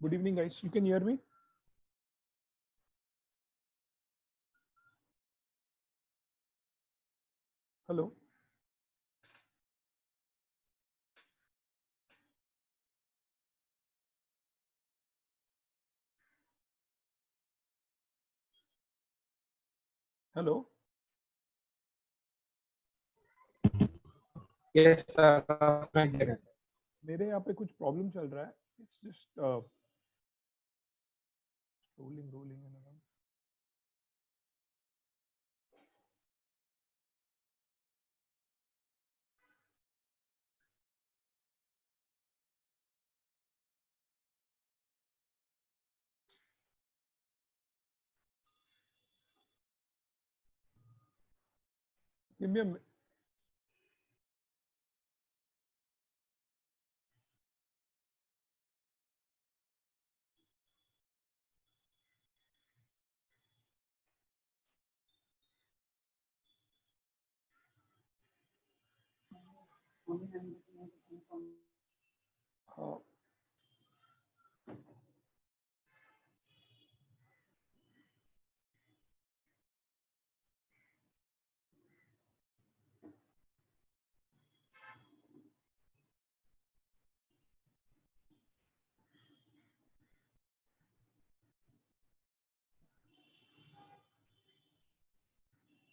Good evening, guys. You can hear me? Hello. Hello. Yes sir, मैं कह रहा था। मेरे यहाँ पे कुछ प्रॉब्लम चल रहा है. It's just rolling rolling and around. Give me a uh,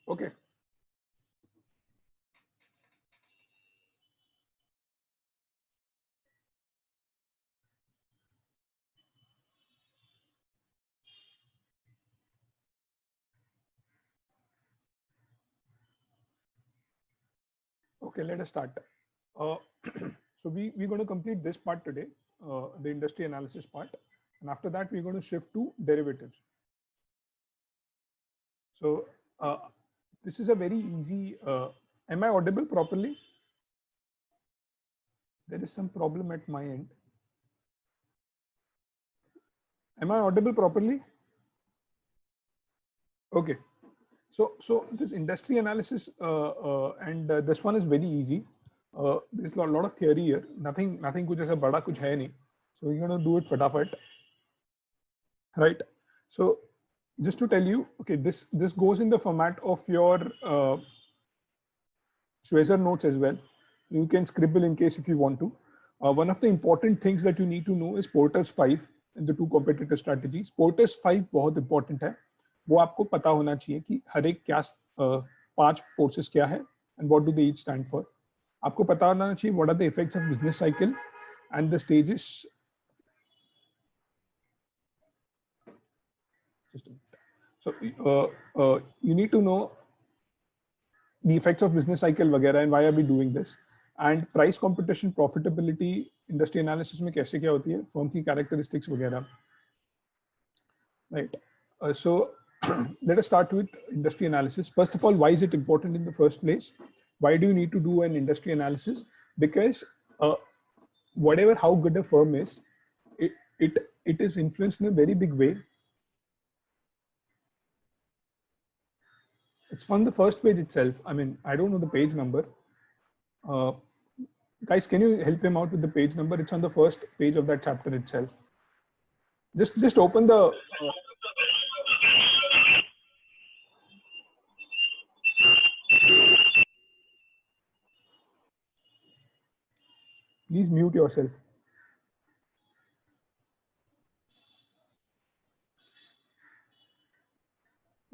okay. Okay, let us start. Uh, so we're going to complete this part today, the industry analysis part, and after that we're going to shift to derivatives. So this is a very easy. Am I audible properly? There is some problem at my end. Am I audible properly? Okay. So this industry analysis and this one is very easy. There's a lot of theory here. Nothing कुछ ऐसा बड़ा कुछ है नहीं. So we're gonna do it फटाफट. Right. So just to tell you, okay, this goes in the format of your Schweser notes as well. You can scribble in case if you want to. One of the important things that you need to know is Porter's 5 and the two competitor strategies. Porter's 5 बहुत important है. वो आपको पता होना चाहिए कि हर एक क्या 5 forces क्या है and what do they each stand for. आपको पता होना चाहिए what are the effects of business cycle and the stages. So you need to know the effects of business cycle वगैरह and why are we doing this. And price competition, profitability, industry analysis में कैसे क्या होती है, firm की characteristics वगैरह. Right. So let us start with industry analysis. First of all, why is it important in the first place? Why do you need to do an industry analysis? Because whatever how good a firm is, it is influenced in a very big way. It's from the first page itself. I mean, I don't know the page number. Guys, can you help him out with the page number? It's on the first page of that chapter itself. Just open the. Please mute yourself.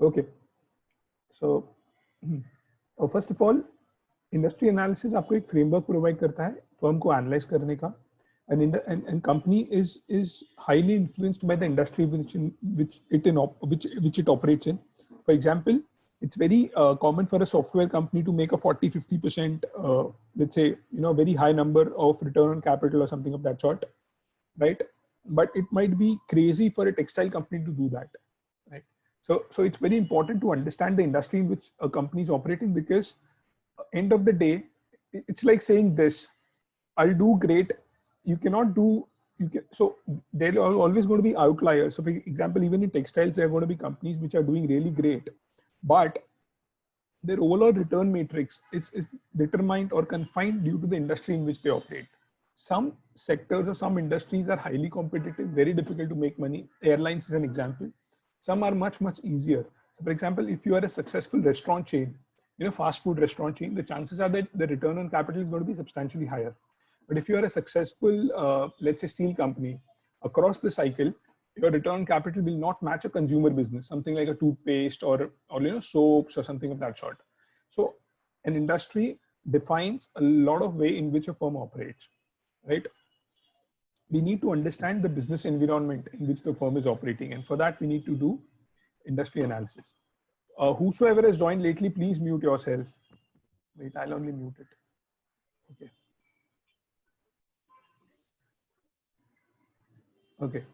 Okay. So first of all, industry analysis आपको एक framework provide करता है firm को analyze करने का, and company is highly influenced by the industry which it operates in. For example, it's very common for a software company to make a 40-50% let's say very high number of return on capital or something of that sort, right? But it might be crazy for a textile company to do that, right? So it's very important to understand the industry in which a company is operating, because end of the day, it's like saying this: I'll do great. You cannot do. So there are always going to be outliers. So for example, even in textiles, there are going to be companies which are doing really great, but their overall return matrix is determined or confined due to the industry in which they operate. some sectors or some industries are highly competitive, very difficult to make money. Airlines is an example. Some are much easier. So for example, if you are a successful restaurant chain, fast food restaurant chain, the chances are that the return on capital is going to be substantially higher. But if you are a successful, let's say, steel company, across the cycle, your return on capital will not match a consumer business, something like a toothpaste or soaps or something of that sort. So an industry defines a lot of way in which a firm operates, right? We need to understand the business environment in which the firm is operating, and for that we need to do industry analysis. Whosoever has joined lately, please mute yourself. Wait, I'll only mute it. Okay. Okay.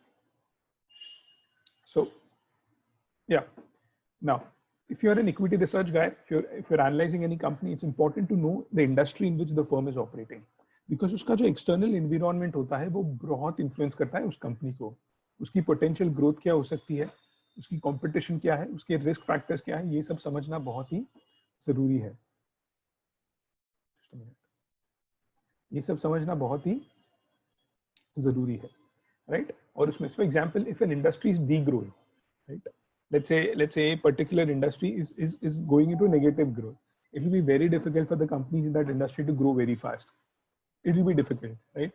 So, yeah. Now, if you're an equity research guy, if you're analyzing any company, it's important to know the industry in which the firm is operating, because उसका जो external environment होता है वो बहुत influence करता है उस company को. उसकी potential growth क्या हो सकती है, उसकी competition क्या है, उसके risk factors क्या है, ये सब समझना बहुत ही जरूरी है. ये सब समझना बहुत ही जरूरी है, right? और उसमें, for example, if an industry is degrowing, right? Let's say a particular industry is going into negative growth. It will be very difficult for the companies in that industry to grow very fast. It will be difficult, right?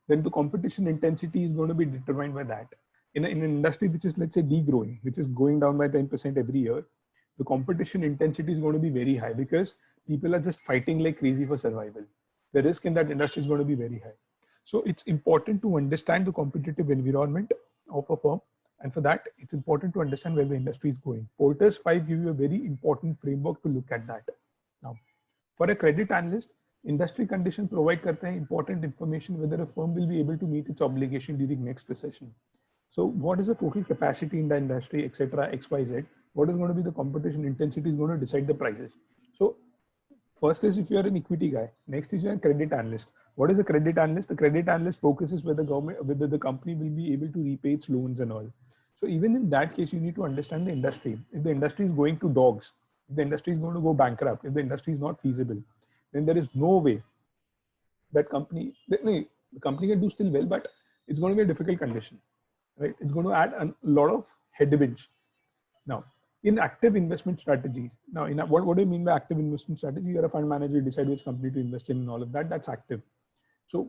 Then the competition intensity is going to be determined by that. In an industry which is, let's say, degrowing, which is going down by 10% every year, the competition intensity is going to be very high because people are just fighting like crazy for survival. The risk in that industry is going to be very high. So it's important to understand the competitive environment of a firm. And for that, it's important to understand where the industry is going. Porter's 5 give you a very important framework to look at that. Now, for a credit analyst, industry condition provide करते हैं important information whether a firm will be able to meet its obligation during next recession. So what is the total capacity in the industry, etc., XYZ? What is going to be the competition intensity is going to decide the prices. So first is if you are an equity guy. Next is you're a credit analyst. What is a credit analyst? The credit analyst focuses whether the company will be able to repay its loans and all. So even in that case, you need to understand the industry. If the industry is going to dogs, if the industry is going to go bankrupt, if the industry is not feasible, then there is no way that the company can do still well, but it's going to be a difficult condition, right? It's going to add a lot of headwinds. Now, in active investment strategies, what do you mean by active investment strategy? You're a fund manager, you decide which company to invest in and all of that, that's active. So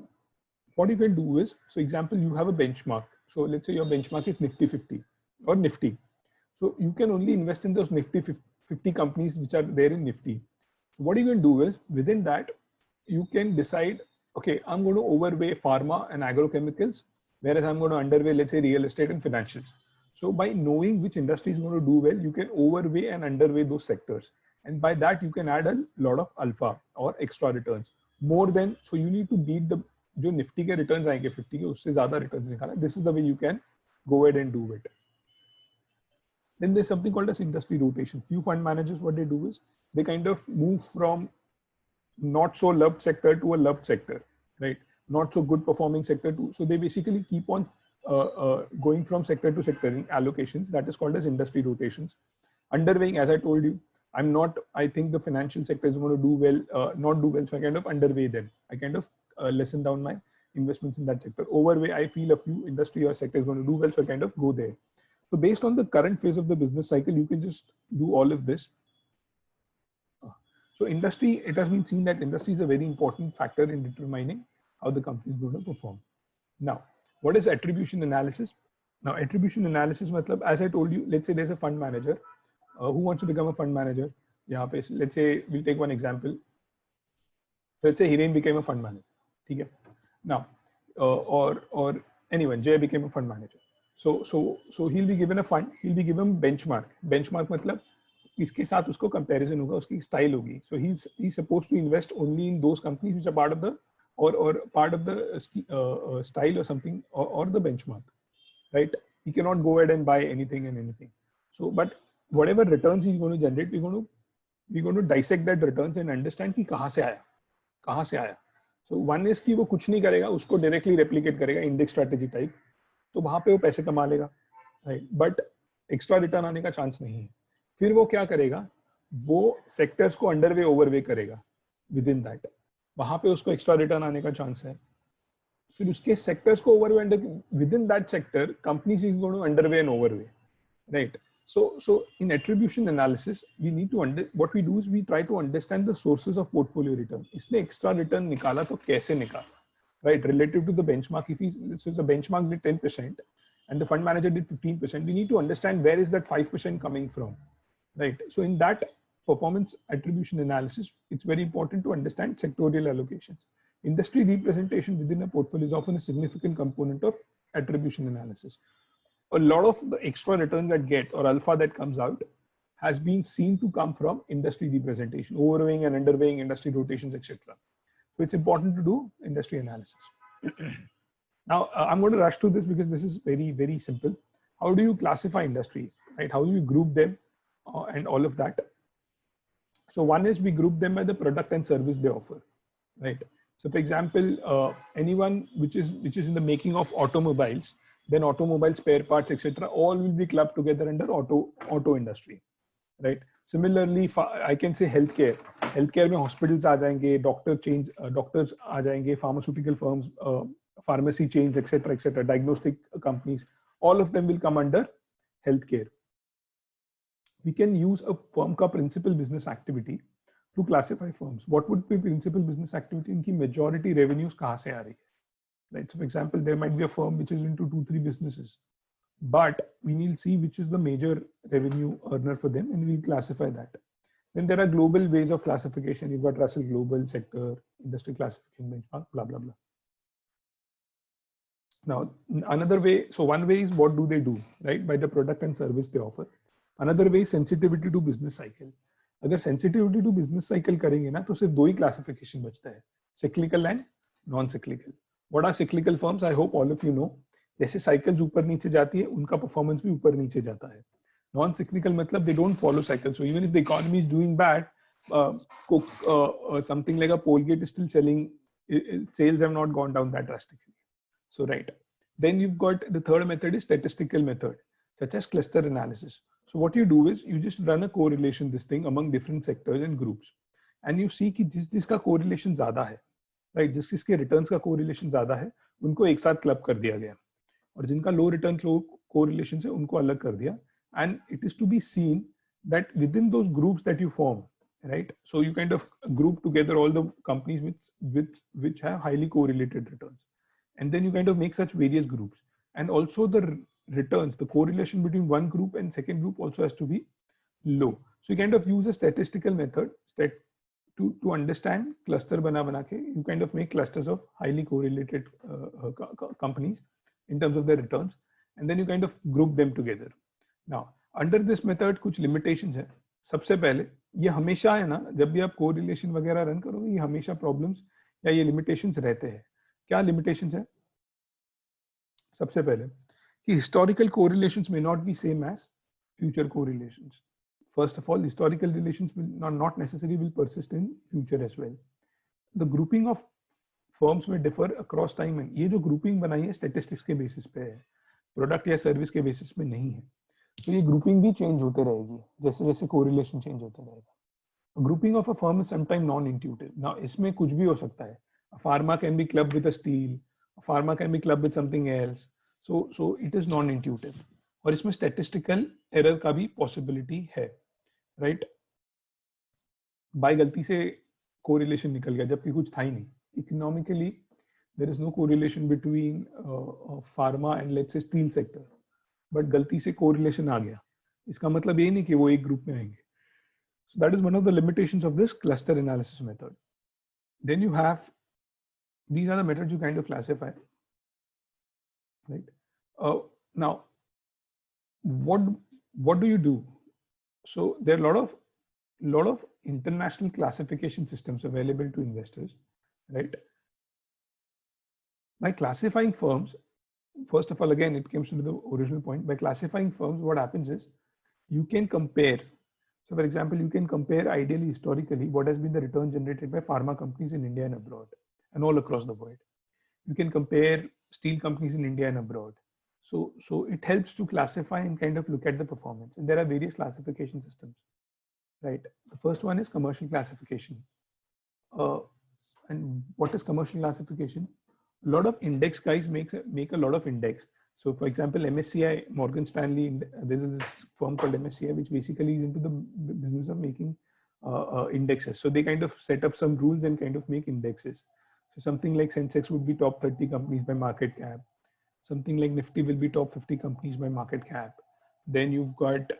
what you can do is, so example, you have a benchmark. So let's say your benchmark is Nifty 50 or Nifty. So you can only invest in those Nifty 50 companies which are there in Nifty. So what you can do is, within that, you can decide, okay, I'm going to overweigh pharma and agrochemicals, whereas I'm going to underweigh, let's say, real estate and financials. So by knowing which industry is going to do well, you can overweigh and underweigh those sectors. And by that, you can add a lot of alpha or extra returns. More than, so you need to beat the जो Nifty के returns आएंगे 50 के, उससे ज्यादा returns निकालना. This is the way you can go ahead and do it. Then there's something called as industry rotation. Few fund managers, what they do is they kind of move from not so loved sector to a loved sector, right? Not so good performing sector to, so they basically keep on going from sector to sector in allocations. That is called as industry rotations. Underweighing, as I told you, I think the financial sector is going to do well, not do well, so I kind of underweigh them. I kind of lessen down my investments in that sector. Overweigh, I feel a few industry or sector is going to do well, so I kind of go there. So based on the current phase of the business cycle, you can just do all of this. So industry, it has been seen that industry is a very important factor in determining how the company is going to perform. Now, what is attribution analysis? Now, attribution analysis, as I told you, let's say there's a fund manager who wants to become a fund manager. Let's say we'll take one example. Let's say Hiren became a fund manager. Okay? Now, or anyone, Jay became a fund manager. So he'll be given a fund. He'll be given benchmark. Benchmark मतलब इसके साथ उसको comparison होगा, उसकी style होगी. So he's supposed to invest only in those companies which are part of the or part of the style or something or the benchmark, right? He cannot go ahead and buy anything and anything. So, but whatever returns he's going to generate, we're going to dissect that returns and understand कि कहाँ से आया. So one is कि वो कुछ नहीं करेगा, उसको directly replicate करेगा index strategy type, तो वहाँ पे वो पैसे कमा लेगा, right? But extra return आने का chance नहीं है. फिर वो क्या करेगा, वो sectors को underweigh overweigh करेगा within that. वहाँ पे उसको एक्स्ट्रा रिटर्न आने का चांस है. So उसके sectors को overweight under, within that sector, companies is going to underweight and overweight, right? So in attribution analysis, we need to what we do is we try to understand the sources of portfolio return. इसने extra return निकाला तो कैसे निकाला, right? Relative to the benchmark, if this is a benchmark did 10% and the fund manager did 15%, we need to understand where is that 5% coming from, right? So in that performance attribution analysis, it's very important to understand sectorial allocations. Industry representation within a portfolio is often a significant component of attribution analysis. A lot of the extra returns that get or alpha that comes out has been seen to come from industry representation, overweighing and underweighing industry rotations, etc. So it's important to do industry analysis. Now I'm going to rush through this because this is very, very simple. How do you classify industries, right? How do you group them and all of that? So one is we group them by the product and service they offer, right? So for example, anyone which is in the making of automobiles, then automobile spare parts, etc., all will be clubbed together under auto industry, right? Similarly, I can say healthcare. Healthcare में hospitals आ जाएंगे, doctors आ जाएंगे, pharmaceutical firms, pharmacy chains, etc., diagnostic companies. All of them will come under healthcare. We can use a firm का principal business activity to classify firms. What would be principal business activity? इनकी majority revenues कहाँ से आ रही है? Right. So for example, there might be a firm which is into 2-3 businesses, but we will see which is the major revenue earner for them and we'll classify that. Then there are global ways of classification. You've got Russell Global, sector, industry classification, benchmark, blah, blah, blah. Now, another way, so one way is what do they do, right? By the product and service they offer. Another way is sensitivity to business cycle. अगर sensitivity to business cycle करेंगे ना, तो सिर्फ दो ही classification बचता है, cyclical and non-cyclical. What are cyclical firms? I hope all of you know. जैसे cycles ऊपर नीचे जाती है, उनका performance भी ऊपर नीचे जाता है. Non-cyclical मतलब they don't follow cycles. So even if the economy is doing bad, something like a Colgate is still selling. Sales have not gone down that drastically. So right. Then you've got the third method is statistical method, such as cluster analysis. So what you do is you just run a correlation this thing among different sectors and groups, and you see कि जिसका correlation ज़्यादा है, right? जिसके returns का correlation ज़्यादा है, उनको एक साथ club कर दिया गया, और जिनका low return low correlation से उनको अलग कर दिया. And it is to be seen that within those groups that you form, right? So you kind of group together all the companies which have highly correlated returns, and then you kind of make such various groups, and also the returns, the correlation between one group and second group also has to be low. So you kind of use a statistical method to understand cluster bana ke, you kind of make clusters of highly correlated companies in terms of their returns, and then you kind of group them together. Now under this method कुछ limitations है. सबसे पहले ये हमेशा है ना, जब भी आप correlation वगैरह रन करोगे, ये हमेशा problems या ये limitations रहते हैं. क्या limitations है? सबसे पहले कि historical correlations may not be same as future correlations. First of all, historical relations will not necessarily will persist in future as well. The grouping of firms may differ across time, and ये जो grouping बनाई है statistics के basis पे है, product या service के basis पे नहीं है. तो ये grouping भी change होते रहेगी जैसे जैसे correlation change होता रहेगा. Grouping of a firm is sometimes non-intuitive. Now इसमें कुछ भी हो सकता है. A pharma can be clubbed with a steel. A pharma can be clubbed with something else. So it is non-intuitive. और इसमें statistical error का भी possibility है, right? By गलती से correlation निकल गया जबकि कुछ था ही नहीं. Economically, there is no correlation between pharma and let's say steel sector. But गलती से correlation आ गया. इसका मतलब ये नहीं कि वो एक group में आएंगे. So that is one of the limitations of this cluster analysis method. Then you have, these are the methods you kind of classify, right? Now, what do you do? So there are a lot of international classification systems available to investors, right? By classifying firms, first of all, again, it comes to the original point. By classifying firms, what happens is you can compare. So for example, you can compare ideally historically what has been the return generated by pharma companies in India and abroad and all across the world. You can compare steel companies in India and abroad. So it helps to classify and kind of look at the performance. And there are various classification systems, right? The first one is commercial classification. And what is commercial classification? lot of index guys make a lot of index. So for example, MSCI, Morgan Stanley, this is this firm called MSCI, which basically is into the business of making indexes. So they kind of set up some rules and kind of make indexes. So something like Sensex would be top 30 companies by market cap. Something like Nifty will be top 50 companies by market cap. Then you've got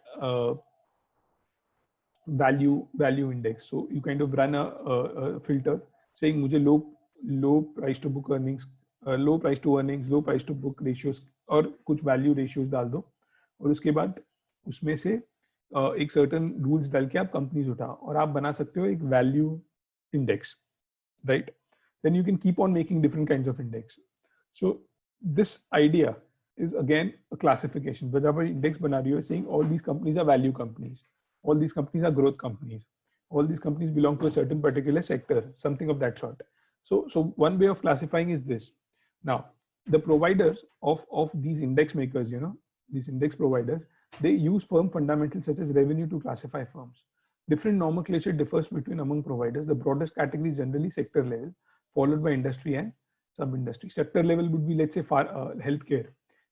value index. So you kind of run a filter saying मुझे low price to book earnings, low price to earnings, low price to book ratios और कुछ value ratios डाल दो और उसके बाद उसमें से एक certain rules डाल के आप companies उठाओ और आप बना सकते हो एक value index, right? Then you can keep on making different kinds of index. So this idea is again a classification. But आप index बना रही हो saying all these companies are value companies, all these companies are growth companies, all these companies belong to a certain particular sector, something of that sort. So one way of classifying is this. Now, the providers of these index makers, these index providers, they use firm fundamentals such as revenue to classify firms. Different nomenclature differs between among providers. The broadest category is generally sector level, followed by industry and sub-industry. Sector level would be, let's say, healthcare.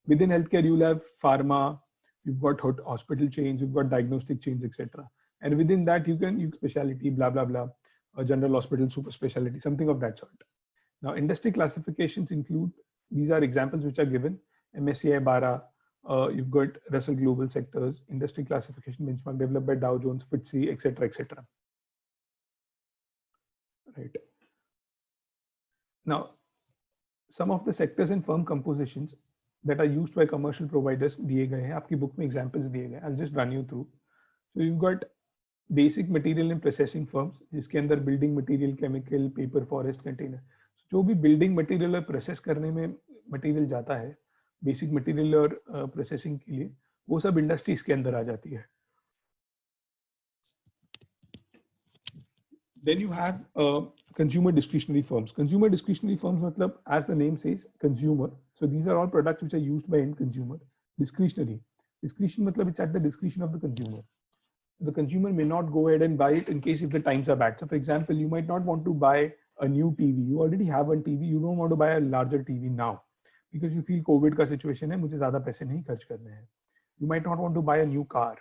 Within healthcare, you'll have pharma, you've got hospital chains, you've got diagnostic chains, etc. And within that, you can use specialty, blah, blah, blah, a general hospital, super specialty, something of that sort. Now, industry classifications include, these are examples which are given, MSCI BARA, you've got Russell Global Sectors, industry classification benchmark developed by Dow Jones, FTSE, etc., etc. Right. Now, some of the sectors and firm compositions that are used by commercial providers दिए गए हैं, आपकी book में examples दिए गए हैं. I'll just run you through. So you've got basic material and processing firms, जिसके अंदर building material, chemical, paper, forest, container. So जो भी building material और process करने में material जाता है, basic material और processing के लिए, वो सब industry इसके अंदर आ जाती है. Then you have consumer discretionary firms. Consumer discretionary firms, matlab, as the name says, consumer. So these are all products which are used by end consumer. Discretionary. Discretion, matlab, it's at the discretion of the consumer. The consumer may not go ahead and buy it in case if the times are bad. So for example, you might not want to buy a new TV. You already have one TV. You don't want to buy a larger TV now because you feel COVID का situation है, मुझे ज़्यादा पैसे नहीं खर्च करने हैं. You might not want to buy a new car.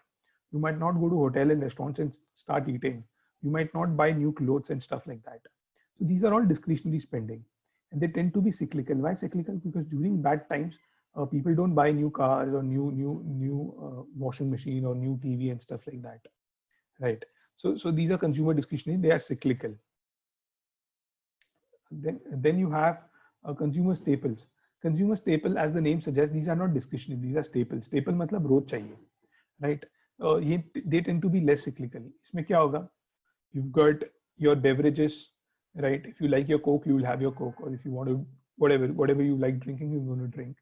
You might not go to hotel and restaurants and start eating. You might not buy new clothes and stuff like that. So these are all discretionary spending and they tend to be cyclical. Why cyclical? Because during bad times, people don't buy new cars or new washing machine or new TV and stuff like that, right? So these are consumer discretionary, they are cyclical. Then you have consumer staples. Consumer staple, as the name suggests, these are not discretionary, these are staples. Staple matlab रोज चाहिए, right? They tend to be less cyclical. इसमें क्या होगा? You've got your beverages, right? If you like your Coke, you will have your Coke, or if you want to, whatever you like drinking, you're going to drink.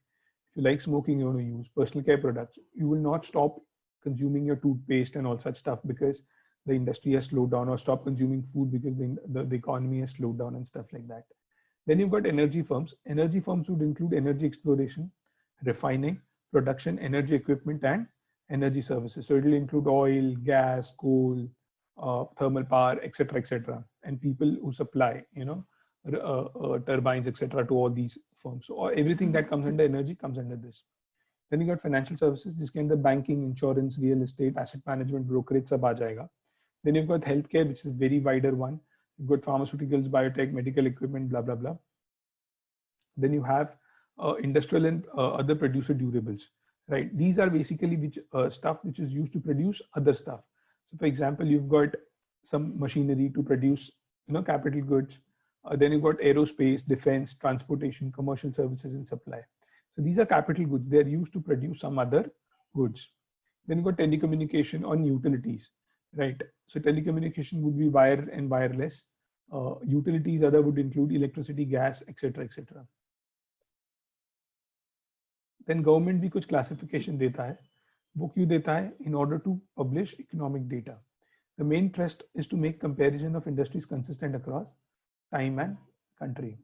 If you like smoking, you're going to use personal care products. You will not stop consuming your toothpaste and all such stuff because the industry has slowed down, or stop consuming food because the economy has slowed down and stuff like that. Then you've got energy firms. Energy firms would include energy exploration, refining, production, energy equipment, and energy services. So it will include oil, gas, coal, thermal power, etc., and people who supply, turbines, etc., to all these firms. So everything that comes under energy comes under this. Then you got financial services, जिसके अंदर banking, insurance, real estate, asset management, brokerage सब आ जाएगा. Then you've got healthcare, which is a very wider one. You've got pharmaceuticals, biotech, medical equipment, blah blah blah. Then you have industrial and other producer durables, right? These are basically which stuff which is used to produce other stuff. So for example, you've got some machinery to produce, capital goods. Then you've got aerospace, defense, transportation, commercial services, and supply. So these are capital goods. They're used to produce some other goods. Then you've got telecommunication on utilities, right? So telecommunication would be wire and wireless. Utilities other would include electricity, gas, etc., etc. Then government भी कुछ classification देता है. वो क्यों देता है? In order to publish economic data. The main thrust is to make comparison of industries consistent across time and country.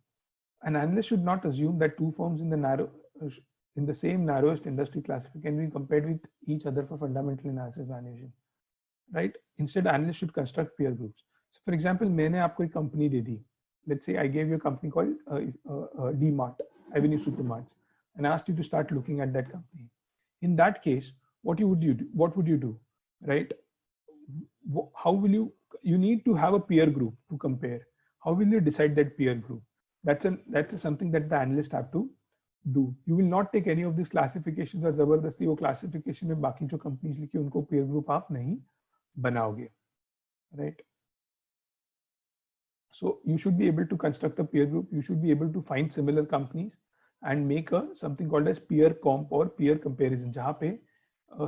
An analyst should not assume that two firms in the same narrowest industry classification can be compared with each other for fundamental analysis valuation, right? Instead, analysts should construct peer groups. So, for example, मैंने आपको एक company they the, let's say I gave you a company called DMart, Avenue Supermarts, and asked you to start looking at that company. In that case, what would you do? What would you do, right? How will you need to have a peer group to compare. How will you decide that peer group? That's something that the analyst have to do. You will not take any of these classifications और जबरदस्ती वो classification में बाकी जो companies लिखी उनको peer group आप नहीं बनाओगे, right? So you should be able to construct a peer group. You should be able to find similar companies and make a something called as peer comp or peer comparison. जहाँ पे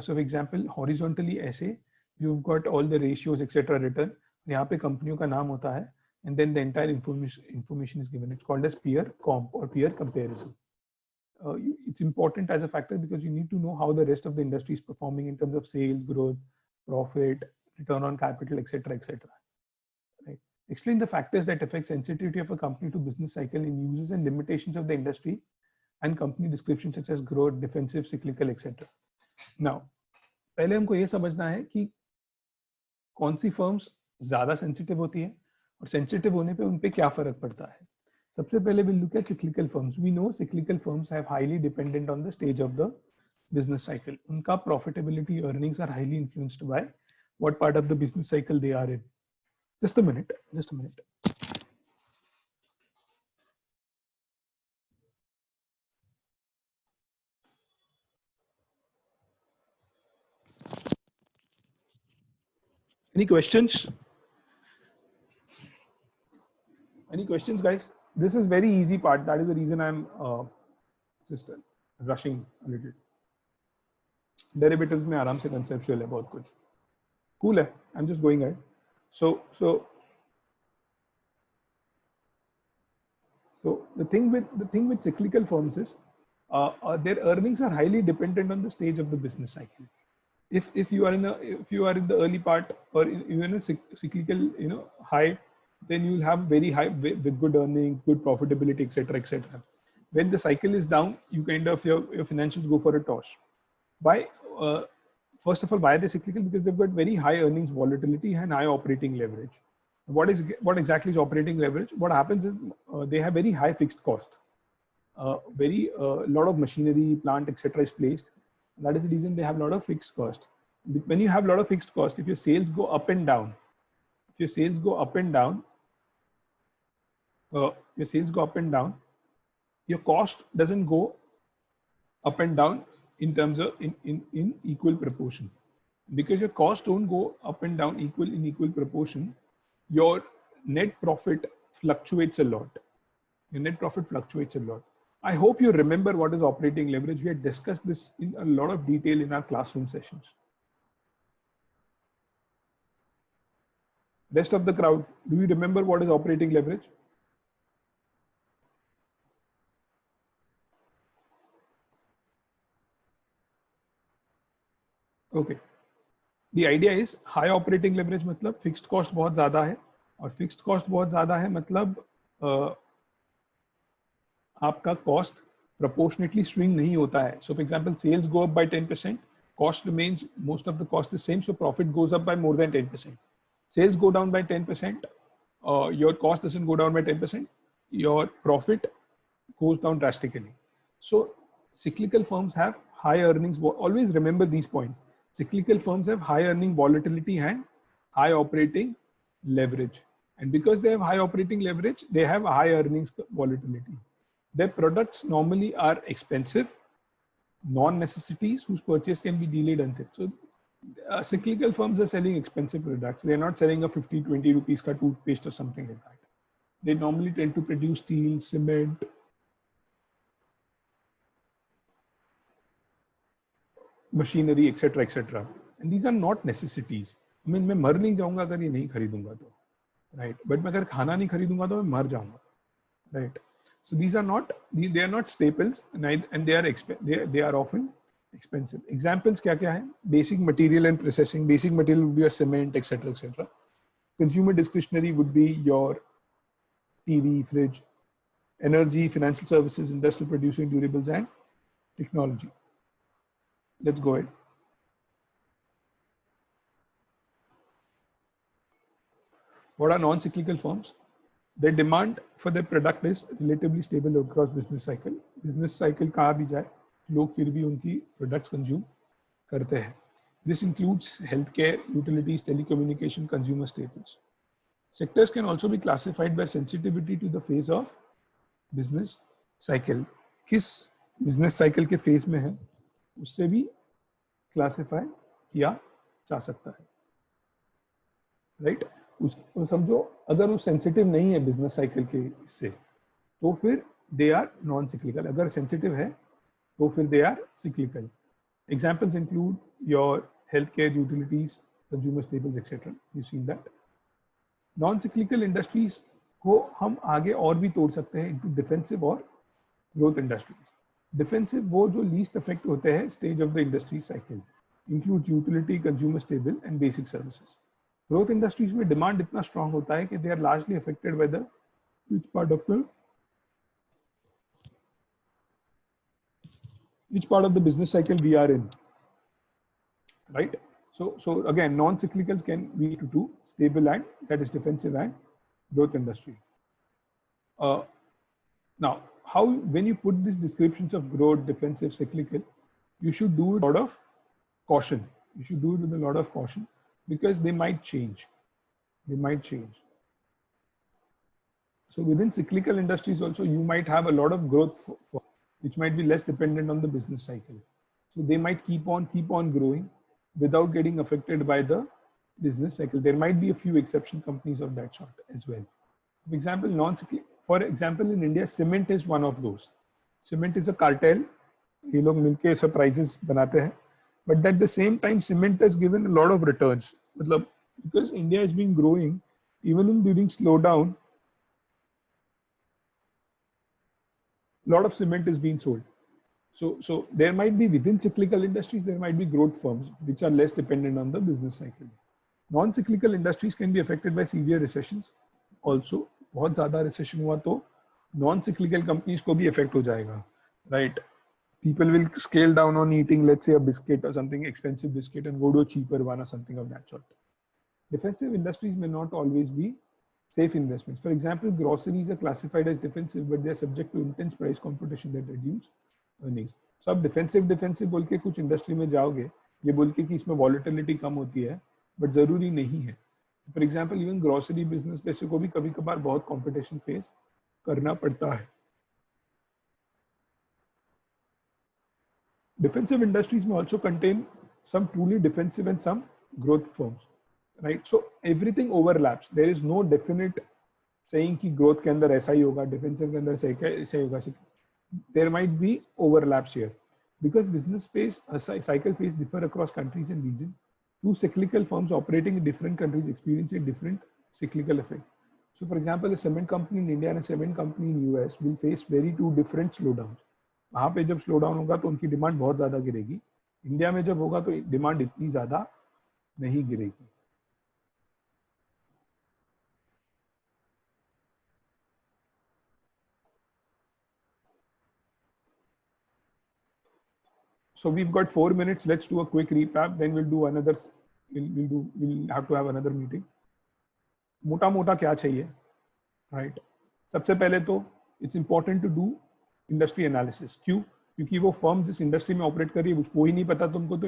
so for example horizontally ऐसे you've got all the ratios etc. written. यहाँ पे कंपनियों का नाम होता है and then the entire information is given. It's called as peer comp or peer comparison. It's important as a factor because you need to know how the rest of the industry is performing in terms of sales growth, profit, return on capital, etc., etc. Right? Explain the factors that affect sensitivity of a company to business cycle in uses and limitations of the industry and company description such as growth, defensive, cyclical, etc. Now, पहले हमको ये समझना है कि कौन सी firms ज़्यादा sensitive होती है और सेंसिटिव होने पे उन पे क्या फर्क पड़ता है. सबसे पहले we'll look at cyclical firms. We know cyclical firms have highly dependent on the stage of the business cycle. उनका profitability, earnings are highly influenced by what part of the business cycle they are in. Just a minute. Any questions? Any questions, guys? This is very easy part. That is the reason I'm just rushing a little. Derivatives में आराम से conceptual है बहुत कुछ. Cool है. I'm just going ahead. So the thing with cyclical firms is their earnings are highly dependent on the stage of the business cycle. If you are in the early part or you're in a cyclical high, then you will have very high with good earnings, good profitability, etc. When the cycle is down, you kind of your financials go for a toss. Why? First of all, why are they cyclical? Because they've got very high earnings volatility and high operating leverage. What exactly is operating leverage? What happens is they have very high fixed cost. Lot of machinery, plant, etc. is placed. That is the reason they have a lot of fixed cost. When you have a lot of fixed cost, if your sales go up and down, your cost doesn't go up and down in terms of in equal proportion. Because your costs don't go up and down in equal proportion, your net profit fluctuates a lot. I hope you remember what is operating leverage. We had discussed this in a lot of detail in our classroom sessions. Rest of the crowd, do you remember what is operating leverage? Okay. The idea is high operating leverage मतलब fixed cost बहुत ज़्यादा है और fixed cost बहुत ज़्यादा है मतलब आपका cost proportionately swing नहीं होता है. So for example, sales go up by 10%, cost remains, most of the cost is same, so profit goes up by more than 10%. Sales go down by 10%, your cost doesn't go down by 10%, your profit goes down drastically. So cyclical firms have high earnings. Always remember these points. Cyclical firms have high earning volatility and high operating leverage. And because they have high operating leverage, they have high earnings volatility. Their products normally are expensive, non-necessities whose purchase can be delayed until. So cyclical firms are selling expensive products. They're not selling a 50-20 rupees ka toothpaste or something like that. They normally tend to produce steel, cement, machinery, etc. And these are not necessities. I mean, मैं मर नहीं जाऊंगा अगर ये नहीं खरीदूंगा तो, right? But मैं अगर खाना नहीं खरीदूंगा तो मैं मर जाऊंगा, right? So they are not staples, and they are often expensive. Examples क्या है? Basic material and processing. Basic material would be your cement, etc. Consumer discretionary would be your TV, fridge. Energy, financial services, industrial producing durables, and technology. Let's go ahead. What are non-cyclical firms? The demand for their product is relatively stable across business cycle. Business cycle कहाँ भी जाए, लोग फिर भी उनकी products consume करते हैं. This includes healthcare, utilities, telecommunication, consumer staples. Sectors can also be classified by sensitivity to the phase of business cycle. किस business cycle के phase में है, उससे भी classify किया जा सकता है. Right? उसको समझो, अगर वो सेंसिटिव नहीं है बिजनेस साइकिल के इससे, तो फिर दे आर नॉन सिक्लिकल. अगर सेंसिटिव है तो फिर they are cyclical. Examples include your health care, utilities, consumer staples etcetera. You seen that. Non cyclical industries को हम आगे और भी तोड़ सकते हैं इनटू डिफेंसिव और ग्रोथ इंडस्ट्रीज. डिफेंसिव वो जो लीस्ट अफेक्ट होते हैं stage of the industry cycle, include utility, consumer stable and basic services. Growth industries में डिमांड इतना स्ट्रांग होता है कि they are largely affected by the which part of the business cycle we are in, right? So again, non-cyclicals can be to two: stable and, that is defensive, and growth industry. Now, how when you put these descriptions of growth, defensive, cyclical, you should do it with a lot of caution. You should do it with a lot of caution, because they might change. They might change. So within cyclical industries also, you might have a lot of growth which might be less dependent on the business cycle. So they might keep on growing without getting affected by the business cycle. There might be a few exception companies of that sort as well. For example, in India, cement is one of those. Cement is a cartel. ये लोग मिलके सब prices बनाते हैं. But at the same time, cement has given a lot of returns. Because India has been growing, even during slowdown, a lot of cement is being sold. So there might be within cyclical industries, there might be growth firms which are less dependent on the business cycle. Non-cyclical industries can be affected by severe recessions. Also, बहुत ज़्यादा recession हुआ तो non-cyclical companies को भी affect हो जाएगा, right? People will scale down on eating, let's say, a biscuit or something expensive biscuit and go to a cheaper one or something of that sort. Defensive industries may not always be safe investments. For example, groceries are classified as defensive, but they are subject to intense price competition that reduce earnings. So आप defensive बोल के कुछ industry में जाओगे, ये बोल के कि इसमें volatility कम होती है, but जरूरी नहीं है. For example, even grocery business जैसे को भी कभी कभार बहुत competition face करना पड़ता है. Defensive industries may also contain some truly defensive and some growth firms, right? So everything overlaps. There is no definite saying कि growth के अंदर ऐसा ही होगा, defensive के अंदर ऐसा ही होगा. There might be overlaps here because business phase, cycle phase differ across countries and regions. Two cyclical firms operating in different countries experience a different cyclical effect. So, for example, a cement company in India and a cement company in US will face very two different slowdowns. वहाँ पे जब slow down होगा तो उनकी demand बहुत ज़्यादा गिरेगी. India में जब होगा तो डिमांड इतनी ज़्यादा नहीं गिरेगी. So we've got 4 minutes. Let's do a quick recap. Then we'll do another. We'll have to have another meeting. मोटा मोटा क्या चाहिए, right? सबसे पहले तो it's important to do industry analysis. क्यों? क्योंकि वो फर्म जिस इंडस्ट्री में ऑपरेट कर रही है उसको ही नहीं पता तुमको, तो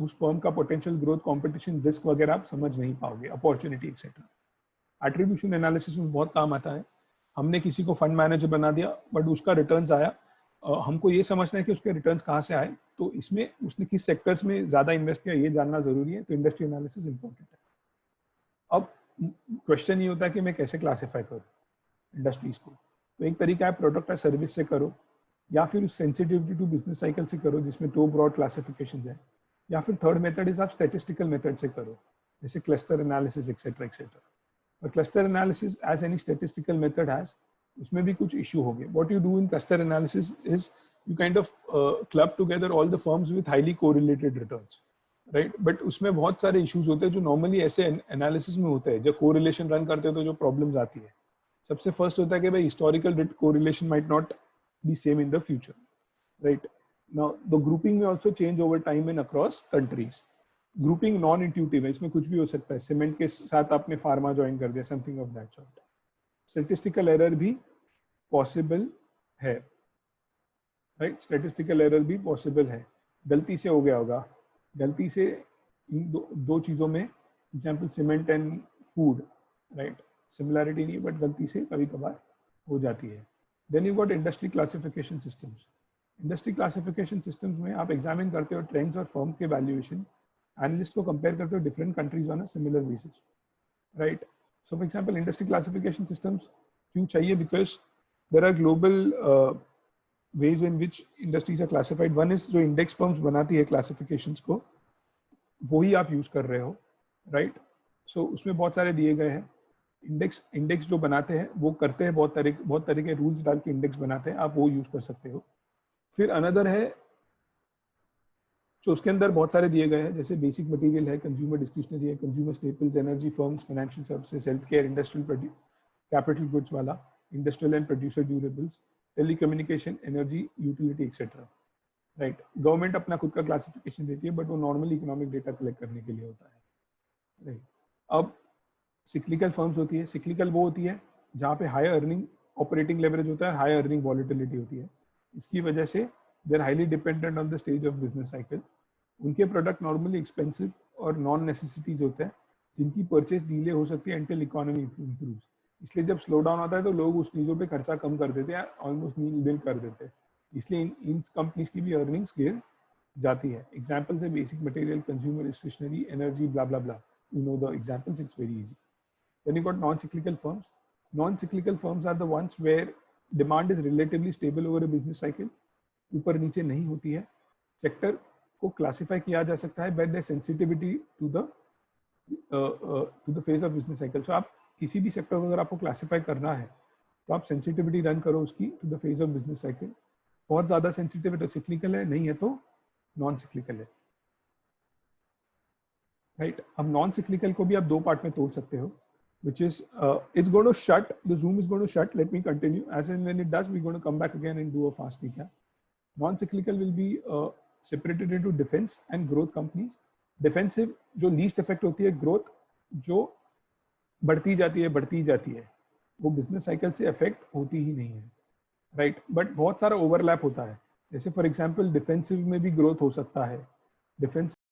उस फर्म का पोटेंशियल ग्रोथ, कंपटीशन, रिस्क वगैरह आप समझ नहीं पाओगे, अपॉर्चुनिटी एक्सेट्रा. एट्रीब्यूशन एनालिसिस में बहुत काम आता है. हमने किसी को फंड मैनेजर बना दिया बट उसका रिटर्न्स आया, हमको ये समझना है कि उसके रिटर्न्स कहाँ से आए, तो इसमें उसने किस सेक्टर्स में ज़्यादा इन्वेस्ट किया ये जानना ज़रूरी है. तो इंडस्ट्री एनालिसिस इंपॉर्टेंट है. अब क्वेश्चन ये होता है कि मैं कैसे क्लासीफाई करूँ इंडस्ट्रीज को. तो एक तरीका है प्रोडक्ट या सर्विस से करो, या फिर उस सेंसिटिविटी टू बिजनेस साइकिल से करो जिसमें 2 ब्रॉड क्लासिफिकेशंस हैं, या फिर थर्ड मेथड इज आप स्टैटिस्टिकल मेथड से करो जैसे क्लस्टर एनालिसिस एक्सेट्रा एक्सेट्रा. और cluster analysis as any statistical method has, उसमें भी कुछ इशू हो गए. What you do in cluster analysis is you kind of club together all the firms with highly correlated returns, right? But उसमें बहुत सारे issues होते हैं जो नॉर्मली ऐसे एनालिसिस में होते हैं. जब कोरिलेशन रन करते हो तो जो प्रॉब्लम्स आती है, सबसे फर्स्ट होता है कि भाई historical correlation might not be same in the future, right? Now the grouping may also change over time and across countries. Grouping non intuitive है, इसमें कुछ भी हो सकता है. सीमेंट के साथ आपने फार्मा ज्वाइन कर दिया, something of that sort. Statistical error भी पॉसिबल है, राइट, स्टैटिस्टिकल एरर भी पॉसिबल है, गलती से हो गया होगा, गलती से इन दो चीज़ों में, example cement and food, right, similarity नहीं बट गलती से कभी कभार हो जाती है। Then you got industry classification systems. Industry classification systems में आप एग्जामिन करते हो ट्रेंड्स और फर्म के वैल्यूएशन, एनालिस्ट को कंपेयर करते हो different countries on a similar basis, right. So for example industry classification systems क्यों चाहिए, because there are global ways in which industries are classified. One is जो index firms बनाती है classifications को, वही आप यूज कर रहे हो, राइट। सो उसमें बहुत सारे दिए गए हैं। इंडेक्स जो बनाते हैं वो करते हैं बहुत तरह के रूल्स डाल के इंडेक्स बनाते हैं, आप वो यूज कर सकते हो। फिर अनदर है जो उसके अंदर बहुत सारे दिए गए हैं, जैसे बेसिक मटेरियल है, कंज्यूमर डिस्क्रिशनरी है, consumer staples, energy firms, financial services, health care, industrial capital goods वाला, industrial and producer durables, telecommunication, energy, utility etcetera, right. Government अपना खुद का क्लासिफिकेशन देती है बट वो नॉर्मली इकोनॉमिक डेटा कलेक्ट करने के लिए होता है, राइट। अब सिक्लिकल फर्म्स होती है, सिक्लिकल वो होती है जहाँ पे हाई अर्निंग ऑपरेटिंग लेवरेज होता है, हाई अर्निंग वॉलेटिलिटी होती है, इसकी वजह से they are highly dependent on the stage of business cycle. उनके प्रोडक्ट नॉर्मली एक्सपेंसिव और नॉन नेसेसिटीज होते हैं जिनकी परचेज डिले हो सकती है एंटिल इकोनॉमी इम्प्रूव्स, इसलिए जब स्लो डाउन आता है तो लोग उस चीज़ों पे खर्चा कम कर देते हैं, ऑलमोस्ट नील बिल कर देते हैं, इसलिए इन कंपनीज की भी अर्निंग्स गिर जाती है। एग्जाम्पल्स है basic material, consumer stationery, energy, blah blah blah, you know the examples, it's very easy. Then you got non cyclical firms. Non-cyclical firms are the ones where demand is relatively stable over a business cycle, ऊपर नीचे नहीं होती है। Sector को classify किया जा सकता है by the sensitivity to the phase of business cycle. So आप किसी भी सेक्टर को अगर आपको क्लासिफाई करना है तो आप सेंसिटिविटी रन करो उसकी to the phase of business cycle. बहुत ज़्यादा सेंसिटिव है तो सिक्लिकल है, नहीं है तो नॉन सिक्लिकल है, राइट। अब नॉन सिक्लिकल को भी आप दो पार्ट में तोड़ सकते हो, which is it's going to shut, the Zoom is going to shut, let me continue, as and when it does we're going to come back again and do a fast recap. Non-cyclical will be separated into defense and growth companies. Defensive जो least effect होती है, growth जो बढ़ती जाती है, वो business cycle से effect होती ही नहीं है, right, but बहुत सारा overlap होता है। जैसे for example defensive में भी growth हो सकता है, defense